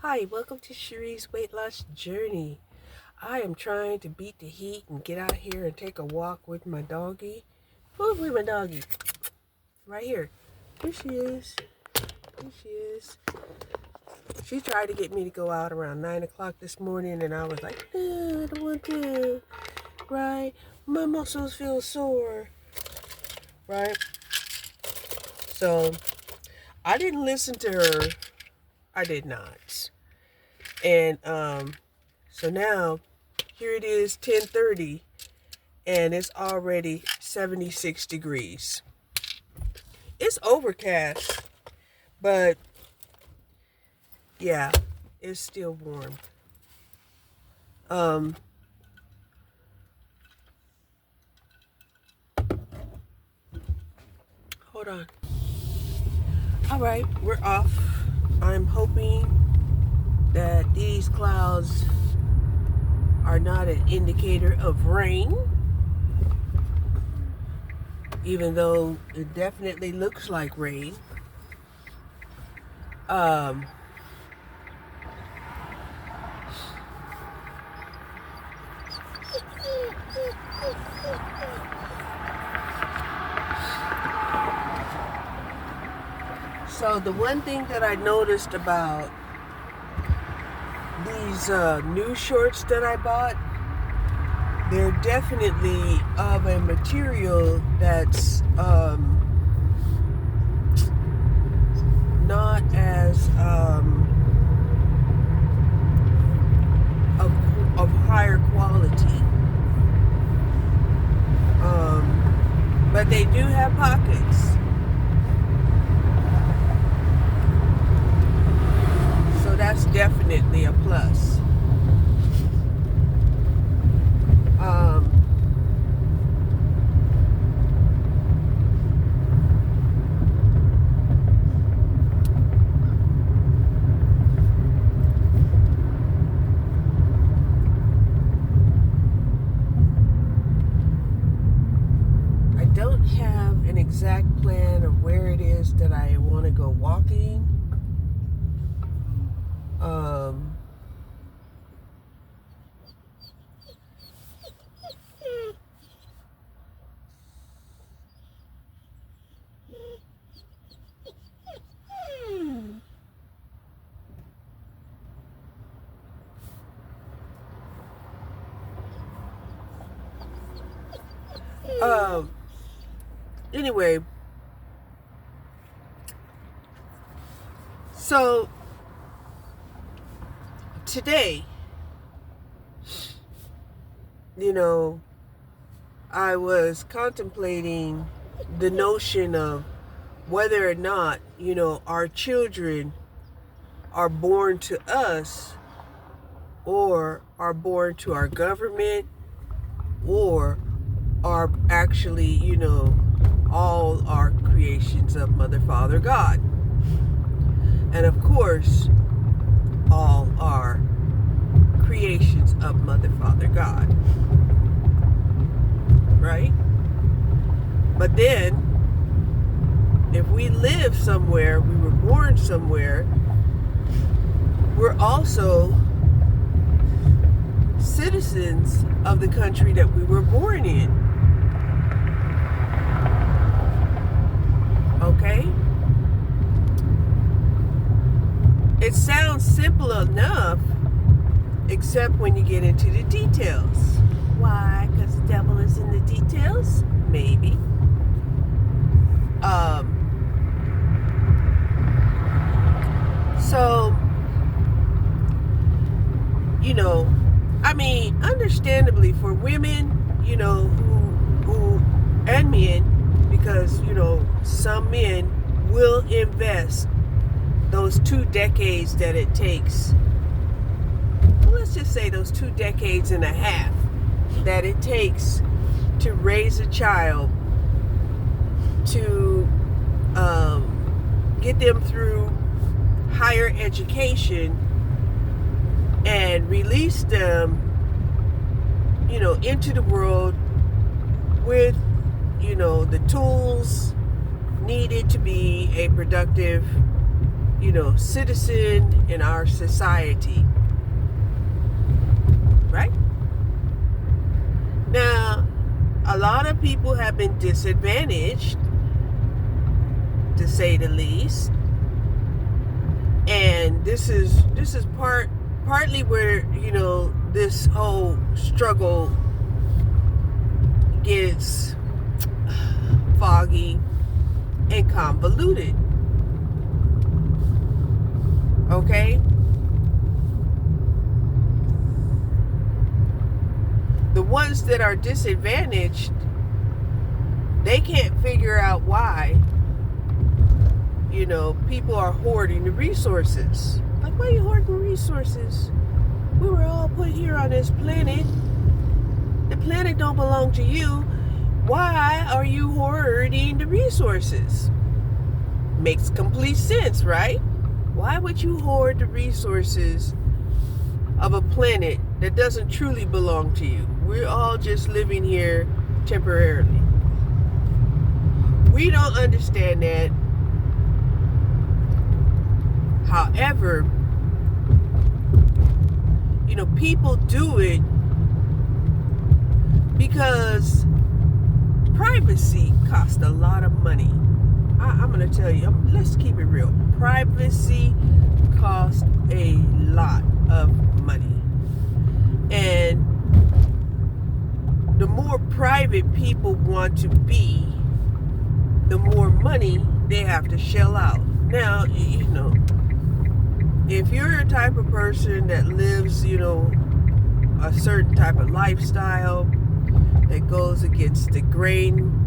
Hi, welcome to Cherie's Weight Loss Journey. I am trying to beat the heat and get out here and take a walk with my doggie. Where's my doggie? Right here. Here she is. Here she is. She tried to get me to go out around 9 o'clock this morning, and I was like, no, I don't want to. Right? My muscles feel sore. Right? So, I didn't listen to her. I did not. And, so now, here it is, 10:30, and it's already 76 degrees. It's overcast, but yeah, it's still warm. Hold on. All right, we're off. I'm hoping that these clouds are not an indicator of rain, even though it definitely looks like rain. So the one thing that I noticed about these new shorts that I bought, they're definitely of a material that's not as of higher quality, but they do have pockets, so that's definitely a plus. I don't have an exact plan of where it is that I want to go walking. Anyway, so today, I was contemplating the notion of whether or not, our children are born to us or are born to our government or are actually, all are creations of Mother, Father, God. And of course, all are creations of Mother, Father, God. Right? But then, if we live somewhere, we were born somewhere, we're also citizens of the country that we were born in. Okay? It sounds simple enough, except when you get into the details. Why? Because the devil is in the details? Maybe. So, understandably for women, who and men, because, some men will invest those 2 decades that it takes. Well, let's just say those 2 decades and a half that it takes to raise a child, to get them through higher education and release them, into the world with, the tools needed to be a productive citizen in our society. Right? Now, a lot of people have been disadvantaged, to say the least. And this is partly where, this whole struggle gets foggy and convoluted. Okay? The ones that are disadvantaged, they can't figure out why, people are hoarding the resources. Like, why are you hoarding resources? We were all put here on this planet. The planet don't belong to you. Why are you hoarding the resources? Makes complete sense, right? Why would you hoard the resources of a planet that doesn't truly belong to you? We're all just living here temporarily. We don't understand that. However, people do it because privacy costs a lot of money. I'm going to tell you, let's keep it real. Privacy costs a lot of money. And the more private people want to be, the more money they have to shell out. Now, if you're a type of person that lives, a certain type of lifestyle that goes against the grain,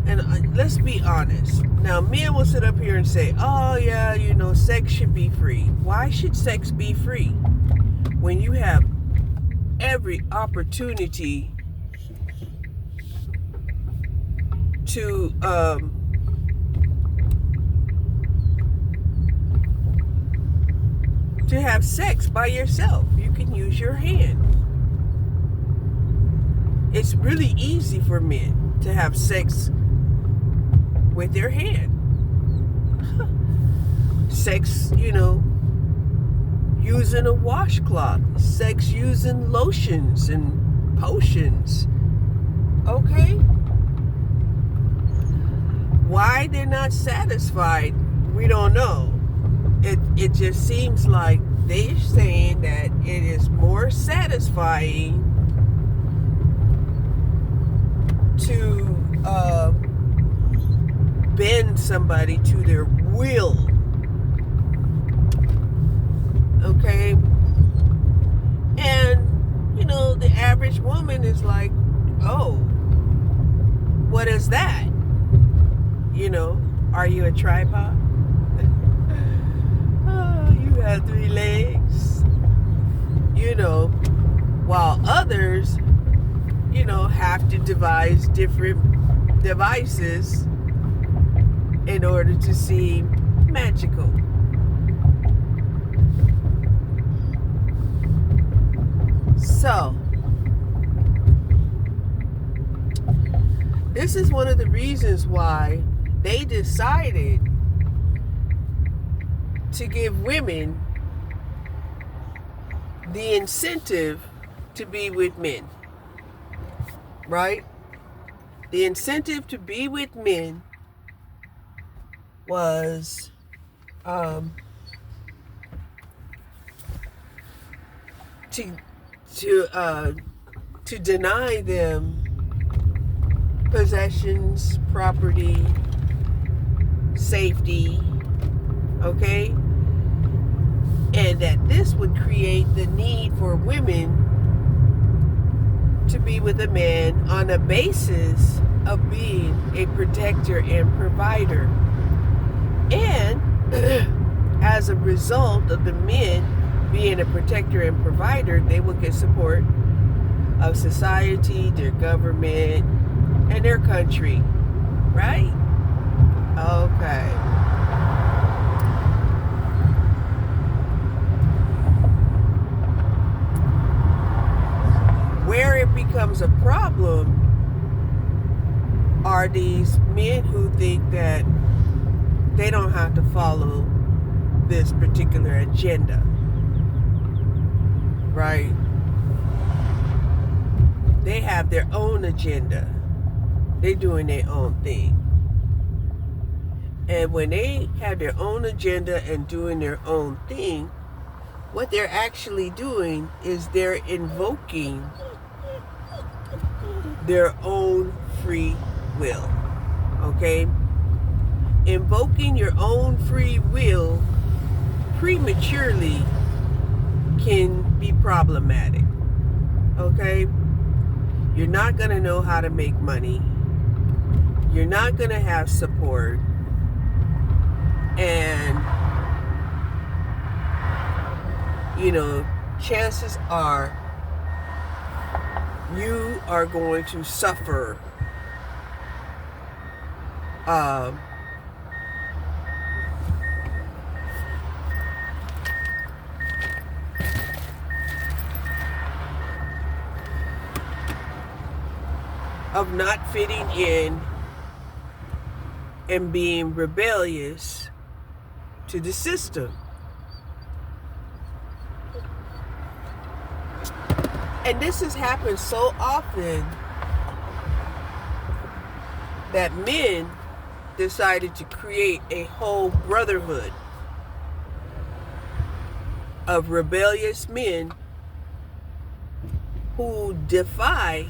and let's be honest. Now, men will sit up here and say, oh, yeah, sex should be free. Why should sex be free? When you have every opportunity to have sex by yourself. You can use your hand. It's really easy for men to have sex with their hand. Sex, using a washcloth. Sex using lotions and potions. Okay? Why they're not satisfied, we don't know. It just seems like they're saying that it is more satisfying to bend somebody to their will. Okay? And, the average woman is like, oh, what is that? Are you a tripod? You have 3 legs. While others, have to devise different devices in order to seem magical. So, this is one of the reasons why they decided to give women the incentive to be with men. Right? The incentive to be with men was to deny them possessions, property, safety, okay? And that this would create the need for women to be with a man on a basis of being a protector and provider. And as a result of the men being a protector and provider, they will get support of society, their government, and their country. Right? Okay. Where it becomes a problem are these men who think that they don't have to follow this particular agenda, right? They have their own agenda. They're doing their own thing. And when they have their own agenda and doing their own thing, what they're actually doing is they're invoking their own free will. Okay? Invoking your own free will prematurely can be problematic. Okay? You're not going to know how to make money. You're not going to have support. And, chances are you are going to suffer of not fitting in and being rebellious to the system. And this has happened so often that men decided to create a whole brotherhood of rebellious men who defy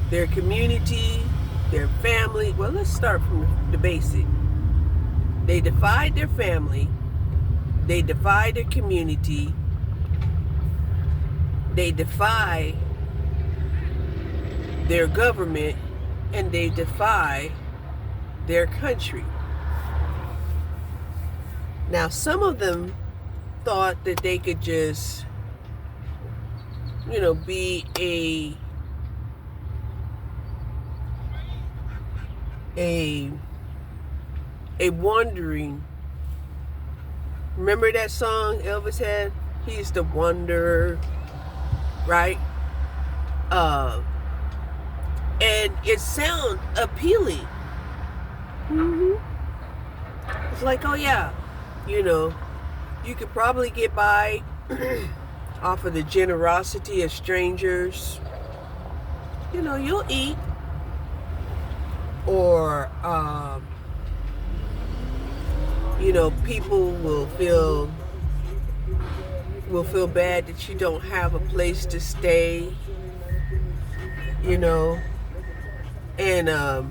their community, their family. Well, let's start from the basic. They defied their family. They defied their community. They defy their government, and they defy their country. Now, some of them thought that they could just, be a wandering. Remember that song Elvis had? He's the wanderer, right? And it sounds appealing. It's like, oh yeah, you could probably get by off of the generosity of strangers. You'll eat. Or, people will feel bad that you don't have a place to stay, and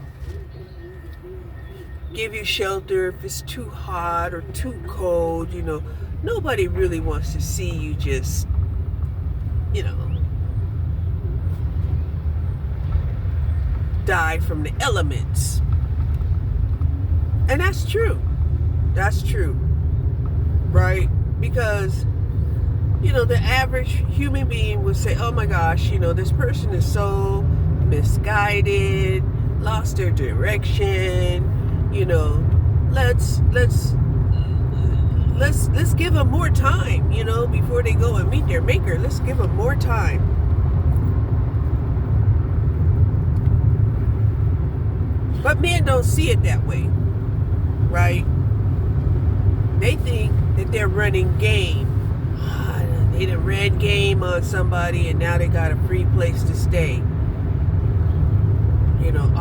give you shelter if it's too hot or too cold. Nobody really wants to see you just, die from the elements. And that's true. That's true. Right? Because, the average human being would say, oh my gosh, this person is so misguided, lost their direction, let's give them more time, before they go and meet their maker. Let's give them more time. But men don't see it that way, right? They think that they're running game. They done ran game on somebody and now they got a free place to stay. They done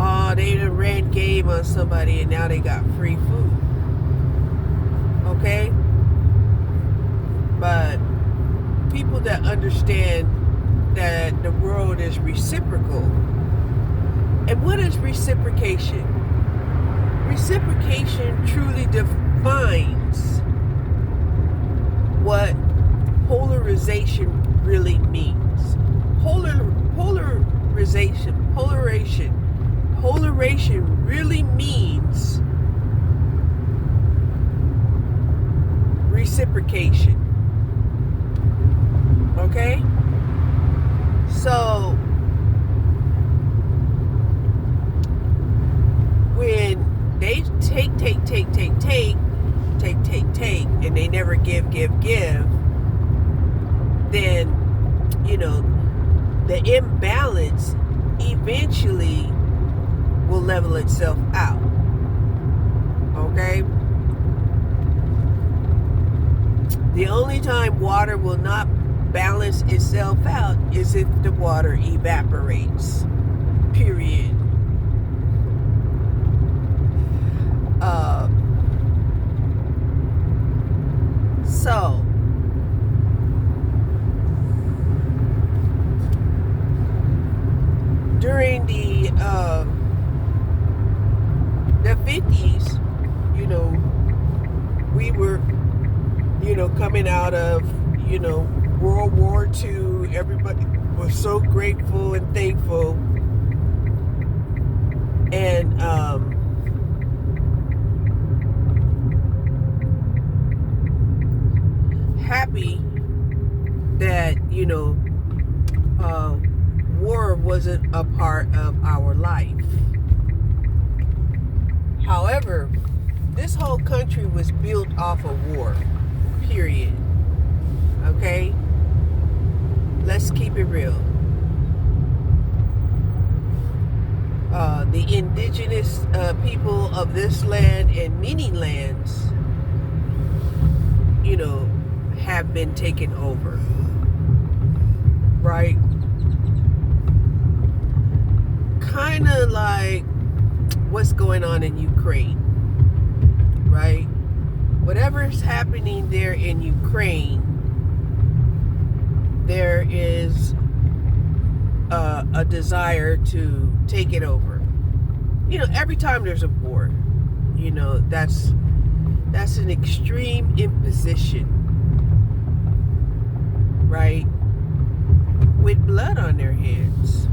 ran game on somebody and now they got free food. Okay? But people that understand that the world is reciprocal. And what is reciprocation? Reciprocation truly defines what polarization really means. Polarization really means reciprocation. Okay? So when they take, and they never give, then, the imbalance eventually will level itself out. Okay? The only time water will not balance itself out is if the water evaporates. Period. So during the 50s, you know, we were, you know, coming out of, you know, World War II. Everybody was so grateful and thankful, and happy that, you know, war wasn't a part of our life. However, this whole country was built off of war, period. Okay? Let's keep it real. The indigenous people of this land and many lands, you know, have been taken over. Right? Kind of like what's going on in Ukraine. Right? Whatever's happening there in Ukraine, there is a desire to take it over. You know, every time there's a war, you know, that's an extreme imposition, right? With blood on their hands.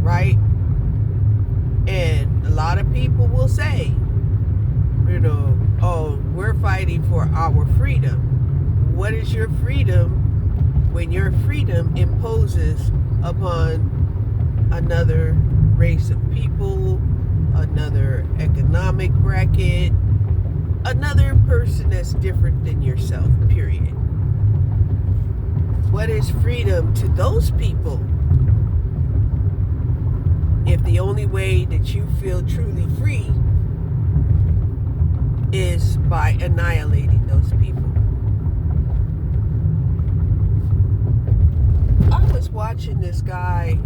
Right? And a lot of people will say, you know, oh, we're fighting for our freedom. What is your freedom when your freedom imposes upon another race of people, another economic bracket, another person that's different than yourself, period? What is freedom to those people if the only way that you feel truly free is by annihilating those people? I was watching this guy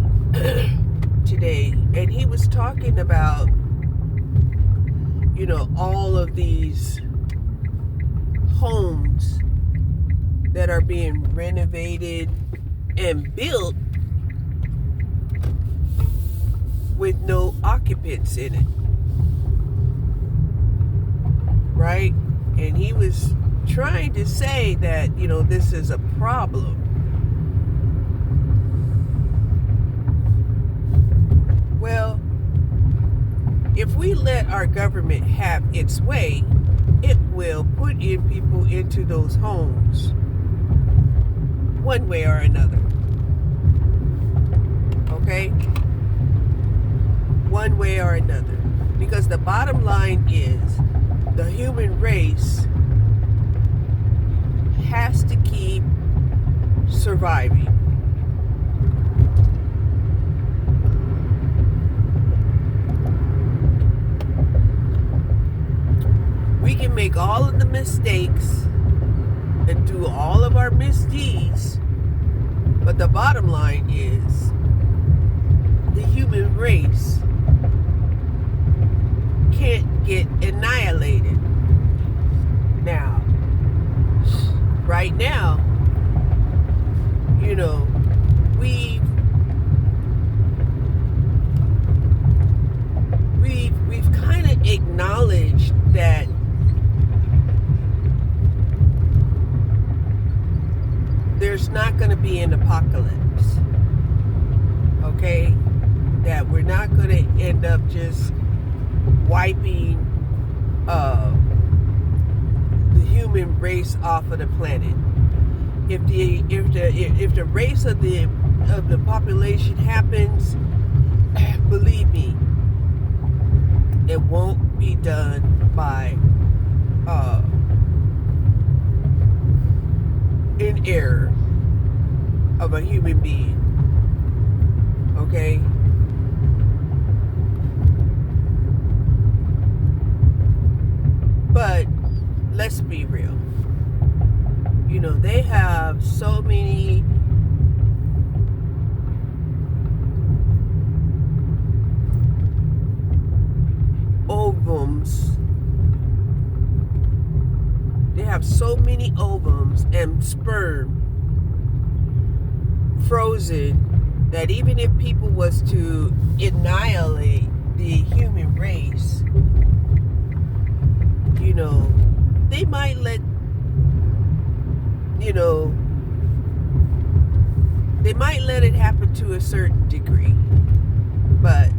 today, and he was talking about, you know, all of these homes that are being renovated and built with no occupants in it. Right? And he was trying to say that, you know, this is a problem. Well, if we let our government have its way, it will put in people into those homes one way or another. Okay? One way or another. Because the bottom line is, the human race has to keep surviving. We can make all of the mistakes and do all of our misdeeds, but the bottom line is, the human race can't get annihilated. Now, right now, you know, we've kind of acknowledged that there's not going to be an apocalypse. Okay? That we're not going to end up just wiping the human race off of the planet. If the race of the population happens, believe me, it won't be done by an error of a human being. Okay? But let's be real. You know, they have so many ovums. They have so many ovums and sperm frozen that even if people was to annihilate the human race, you know, they might let, you know, they might let it happen to a certain degree. But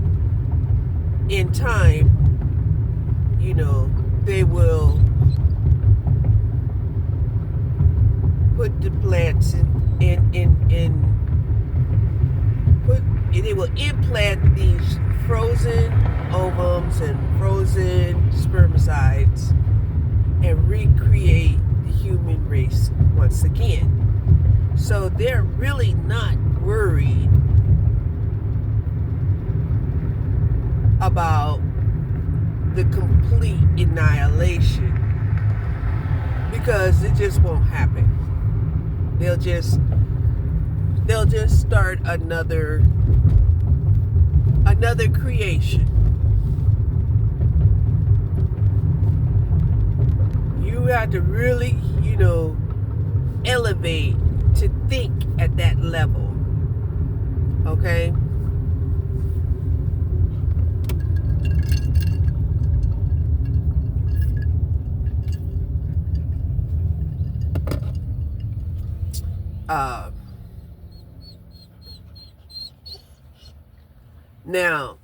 in time, you know, they will put the plants they will implant these frozen ovums and frozen spermicides and recreate the human race once again. So they're really not worried about the complete annihilation, because it just won't happen. They'll just start another creation. You have to really, you know, elevate to think at that level. Okay? Now,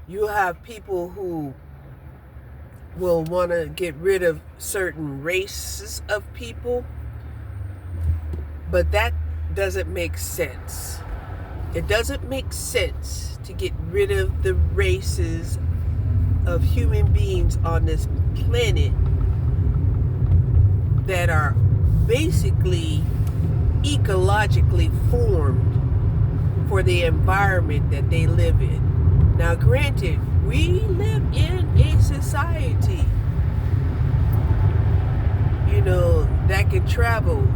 you have people who will want to get rid of certain races of people, but that doesn't make sense. It doesn't make sense to get rid of the races of human beings on this planet that are basically ecologically formed for the environment that they live in. Now, granted, we live in a society, you know, that can travel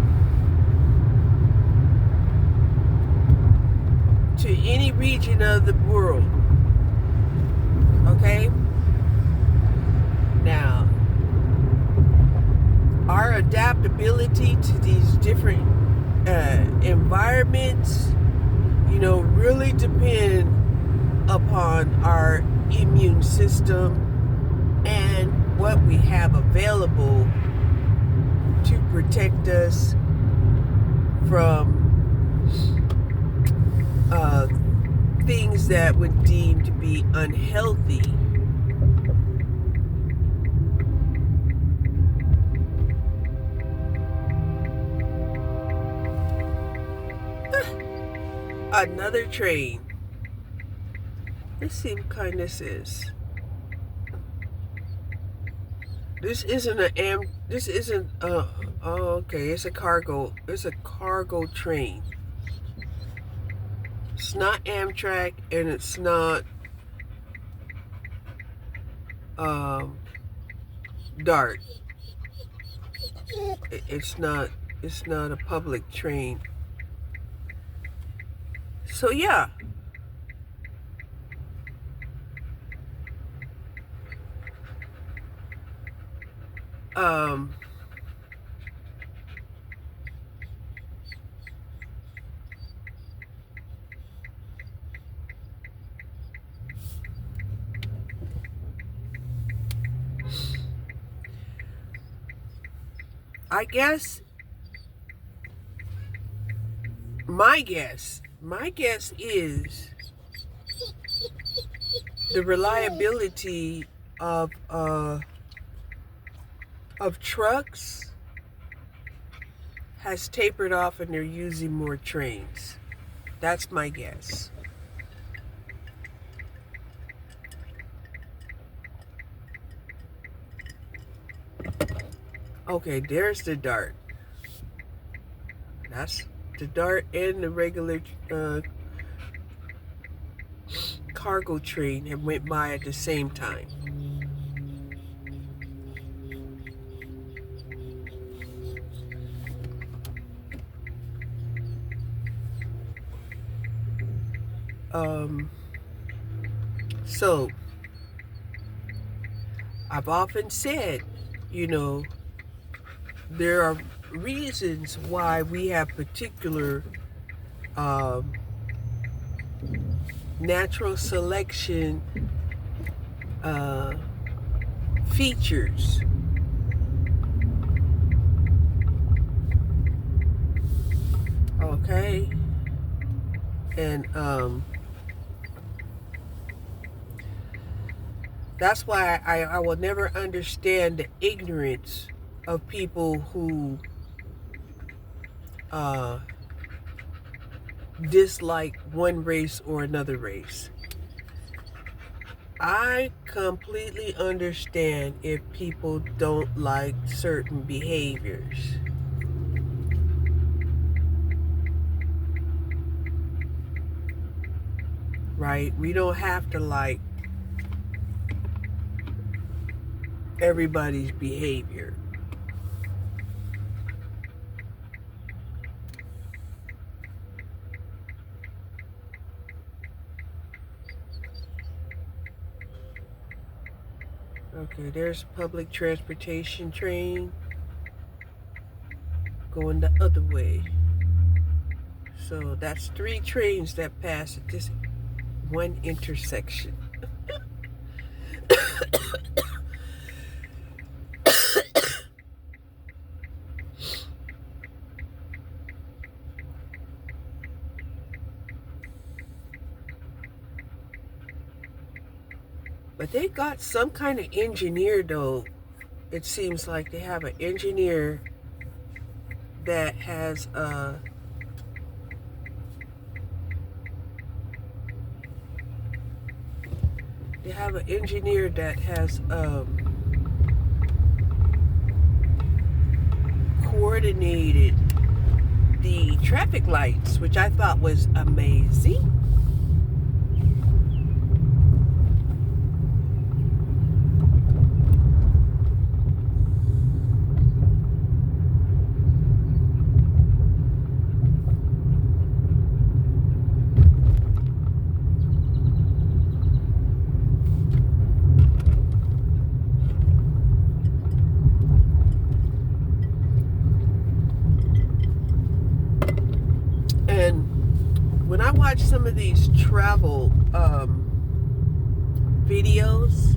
to any region of the world. Okay? Now, our adaptability to these different environments, you know, really depend upon our immune system and what we have available to protect us from things that would deem to be unhealthy. Another train. Let's see what kind this is. This isn't okay, it's a cargo train. It's not Amtrak and it's not DART. It's not a public train. So yeah. I guess my guess is the reliability of trucks has tapered off and they're using more trains. That's my guess. Okay, there's the DART. That's the DART and the regular cargo train that went by at the same time. So I've often said, there are reasons why we have particular natural selection features. Okay? And that's why I will never understand the ignorance of people who dislike one race or another race. I completely understand if people don't like certain behaviors. Right? We don't have to like everybody's behavior. Okay, there's public transportation train going the other way. So that's 3 trains that pass at this one intersection. But they got some kind of engineer though. It seems like they have an engineer that has coordinated the traffic lights, which I thought was amazing. When I watch some of these travel videos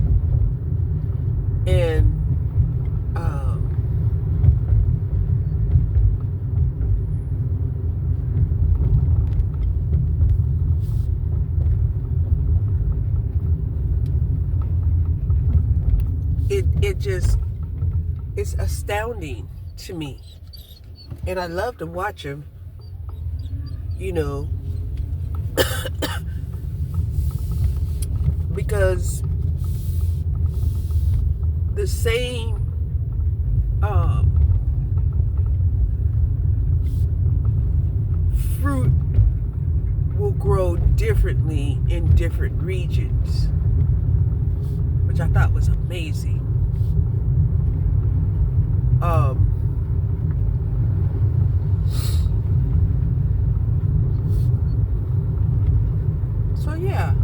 and it's astounding to me, and I love to watch them, because the same fruit will grow differently in different regions, which I thought was amazing. So yeah.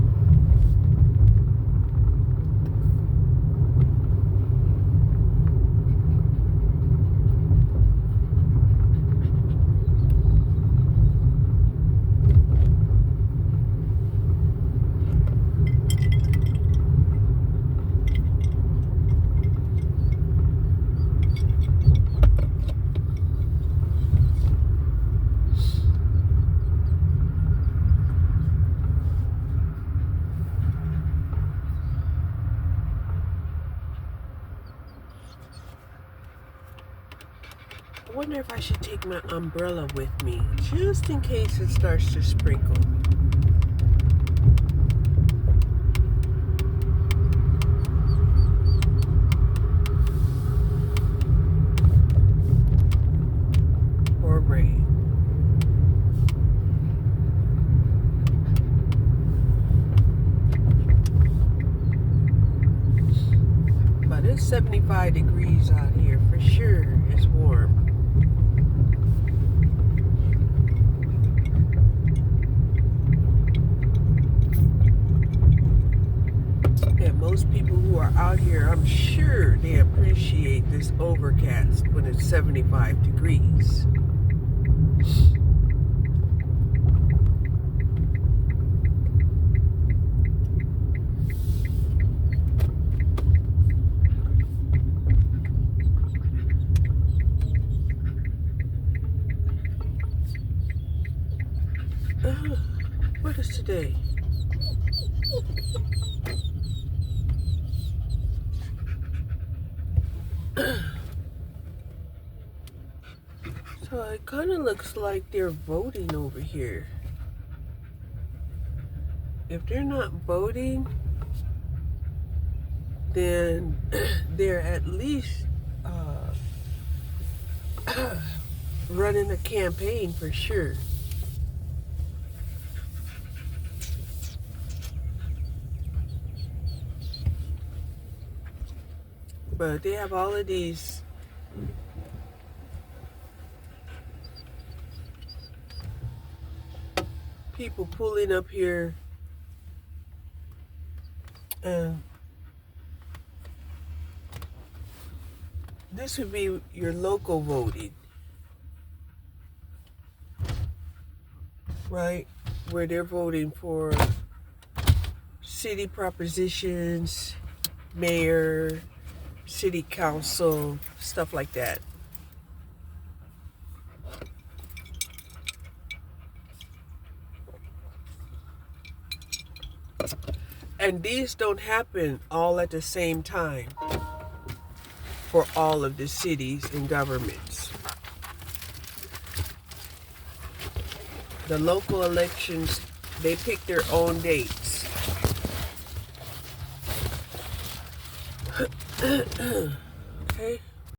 I wonder if I should take my umbrella with me, just in case it starts to sprinkle. Or rain. 75 degrees out here for sure. It's warm. And most people who are out here, I'm sure they appreciate this overcast when it's 75 degrees. What is today? So it kind of looks like they're voting over here. If they're not voting, then they're at least running a campaign for sure. But they have all of these people pulling up here, and this would be your local voting, right? Where they're voting for city propositions, mayor, city council, stuff like that. And these don't happen all at the same time for all of the cities and governments. The local elections, they pick their own dates. Okay.